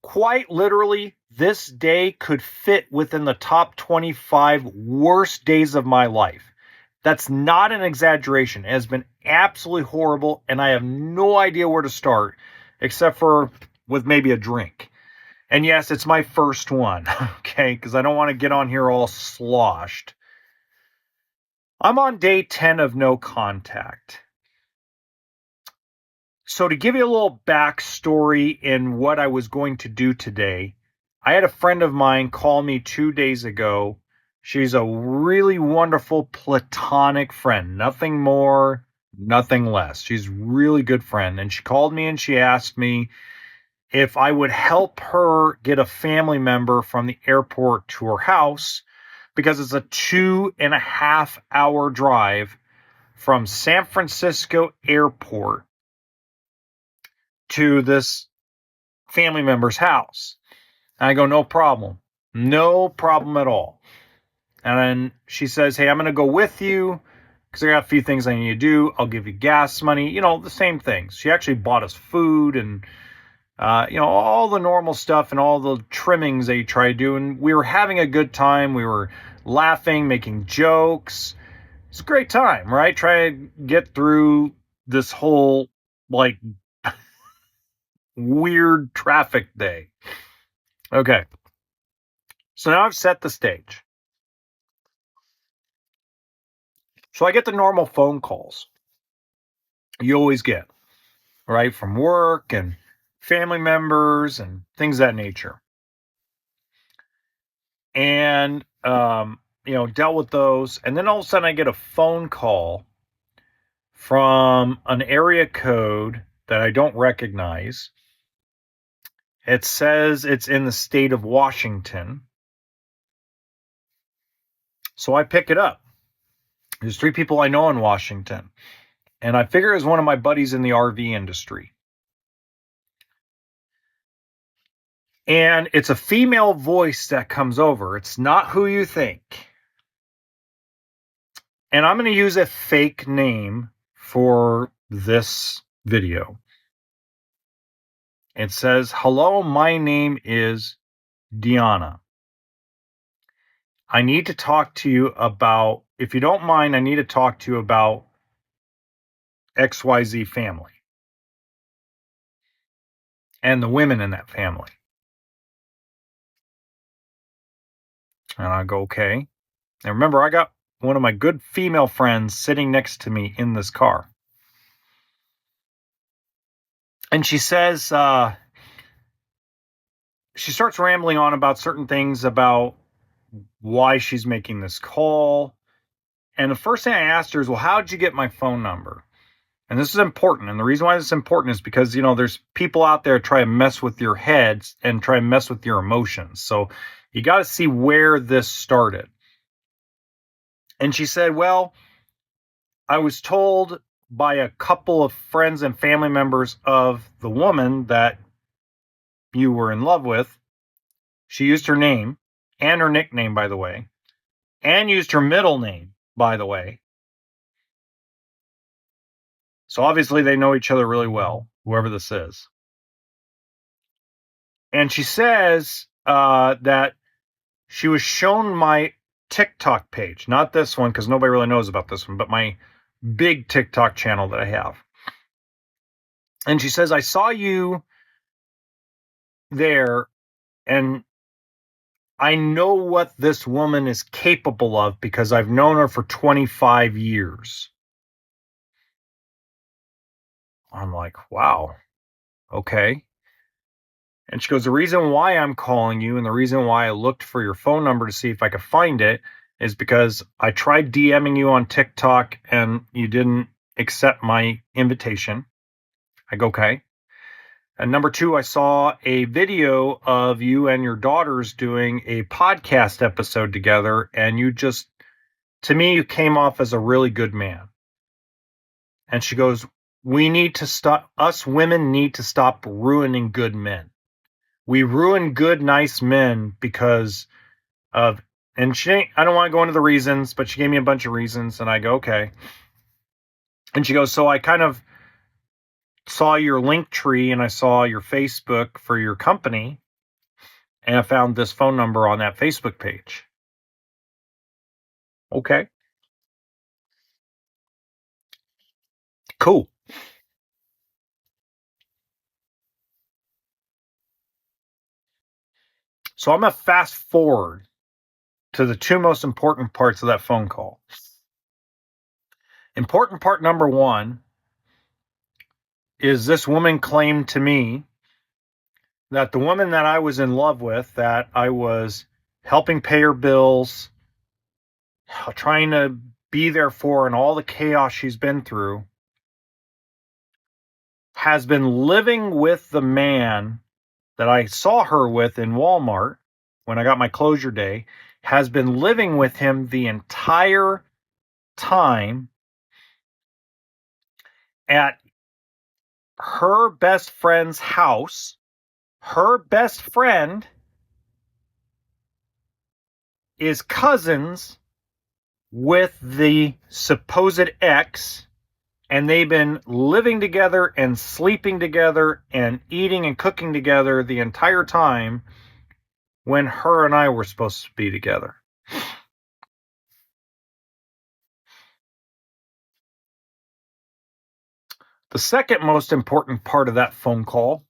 quite literally, this day could fit within the top 25 worst days of my life. That's not an exaggeration. It has been absolutely horrible, and I have no idea where to start, except for with maybe a drink. And yes, it's my first one, okay, because I don't want to get on here all sloshed. I'm on day 10 of no contact. So to give you a little backstory in what I was going to do today, I had a friend of mine call me 2 days ago. She's a really wonderful platonic friend. Nothing more, nothing less. She's a really good friend. And she called me and she asked me if I would help her get a family member from the airport to her house, because it's a 2.5 hour drive from San Francisco airport to this family member's house. And I go, no problem. No problem at all. And then she says, hey, I'm going to go with you because I got a few things I need to do. I'll give you gas money. You know, the same things. She actually bought us food and, all the normal stuff and all the trimmings that you try to do. And we were having a good time. We were laughing, making jokes. It's a great time, right? Try to get through this whole, weird traffic day. Okay. So now I've set the stage. So I get the normal phone calls you always get, right? From work and family members and things of that nature. And, dealt with those. And then all of a sudden I get a phone call from an area code that I don't recognize. It says it's in the state of Washington. So I pick it up. There's 3 people I know in Washington. And I figure it was one of my buddies in the RV industry. And it's a female voice that comes over. It's not who you think. And I'm going to use a fake name for this video. It says, hello, my name is Deanna. I need to talk to you about, if you don't mind, I need to talk to you about XYZ family and the women in that family. And I go, okay. And remember, I got one of my good female friends sitting next to me in this car. And she says, she starts rambling on about certain things about why she's making this call. And the first thing I asked her is, well, how'd you get my phone number? And this is important. And the reason why this is important is because, there's people out there try to mess with your heads and try to mess with your emotions. So you got to see where this started. And she said, well, I was told by a couple of friends and family members of the woman that you were in love with. She used her name and her nickname, by the way, and used her middle name, by the way. So obviously they know each other really well, whoever this is. And she says that she was shown my TikTok page, not this one, because nobody really knows about this one, but my big TikTok channel that I have. And she says, I saw you there, and I know what this woman is capable of because I've known her for 25 years. I'm like, wow, okay. And she goes, the reason why I'm calling you and the reason why I looked for your phone number to see if I could find it is because I tried DMing you on TikTok and you didn't accept my invitation. I go, okay. And number 2, I saw a video of you and your daughters doing a podcast episode together. And you just, to me, you came off as a really good man. And she goes, we need to stop, us women need to stop ruining good men. We ruin good, nice men because of, and I don't want to go into the reasons, but she gave me a bunch of reasons. And I go, okay. And she goes, so I kind of saw your link tree and I saw your Facebook for your company. and I found this phone number on that Facebook page. Okay. Cool. So I'm going to fast forward to the two most important parts of that phone call. Important part number one is this woman claimed to me that the woman that I was in love with, that I was helping pay her bills, trying to be there for, and all the chaos she's been through, has been living with the man that I saw her with in Walmart when I got my closure day, has been living with him the entire time at her best friend's house. Her best friend is cousins with the supposed ex, and they've been living together and sleeping together and eating and cooking together the entire time when her and I were supposed to be together. The second most important part of that phone call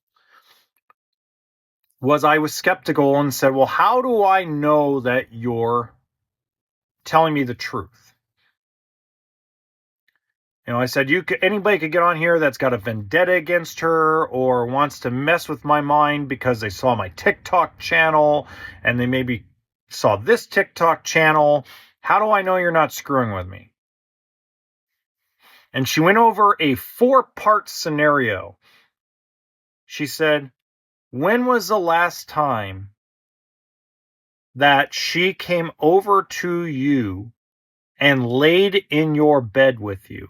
was I was skeptical and said, well, how do I know that you're telling me the truth? I said, anybody could get on here that's got a vendetta against her or wants to mess with my mind because they saw my TikTok channel and they maybe saw this TikTok channel. How do I know you're not screwing with me? And she went over a 4-part scenario. She said, when was the last time that she came over to you and laid in your bed with you?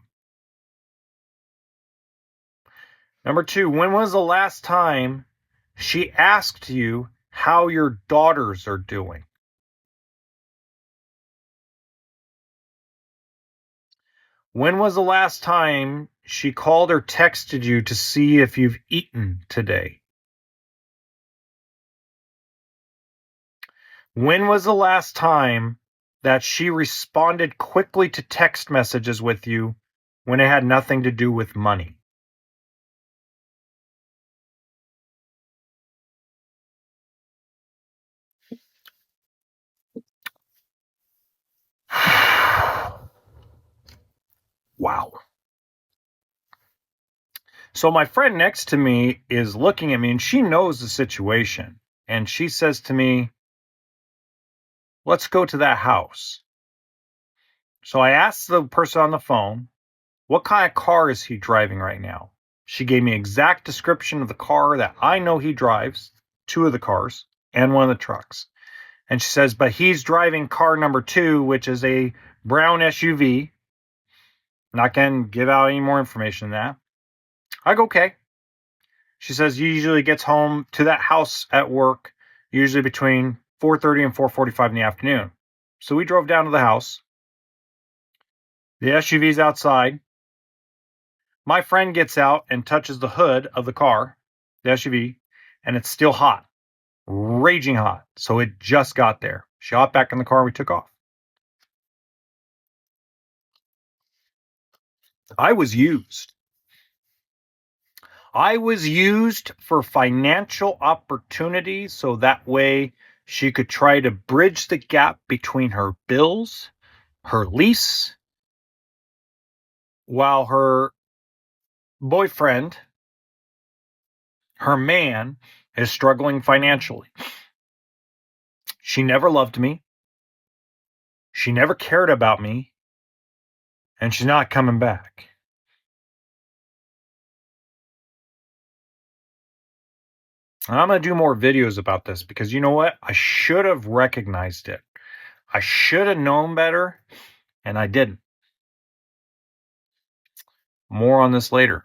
Number 2, when was the last time she asked you how your daughters are doing? When was the last time she called or texted you to see if you've eaten today? When was the last time that she responded quickly to text messages with you when it had nothing to do with money? Wow. So my friend next to me is looking at me and she knows the situation. And she says to me, let's go to that house. So I asked the person on the phone, what kind of car is he driving right now? She gave me exact description of the car that I know he drives, 2 of the cars, and one of the trucks. And she says, but he's driving car number 2, which is a brown SUV. Not going to give out any more information than that. I go, okay. She says he usually gets home to that house at work, usually between 4:30 and 4:45 in the afternoon. So we drove down to the house. The SUV's outside. My friend gets out and touches the hood of the car, the SUV, and it's still hot. Raging hot. So it just got there. She hopped back in the car and we took off. I was used. I was used for financial opportunities so that way she could try to bridge the gap between her bills, her lease, while her boyfriend, her man, is struggling financially. She never loved me. She never cared about me. And she's not coming back. And I'm going to do more videos about this because you know what? I should have recognized it. I should have known better, and I didn't. More on this later.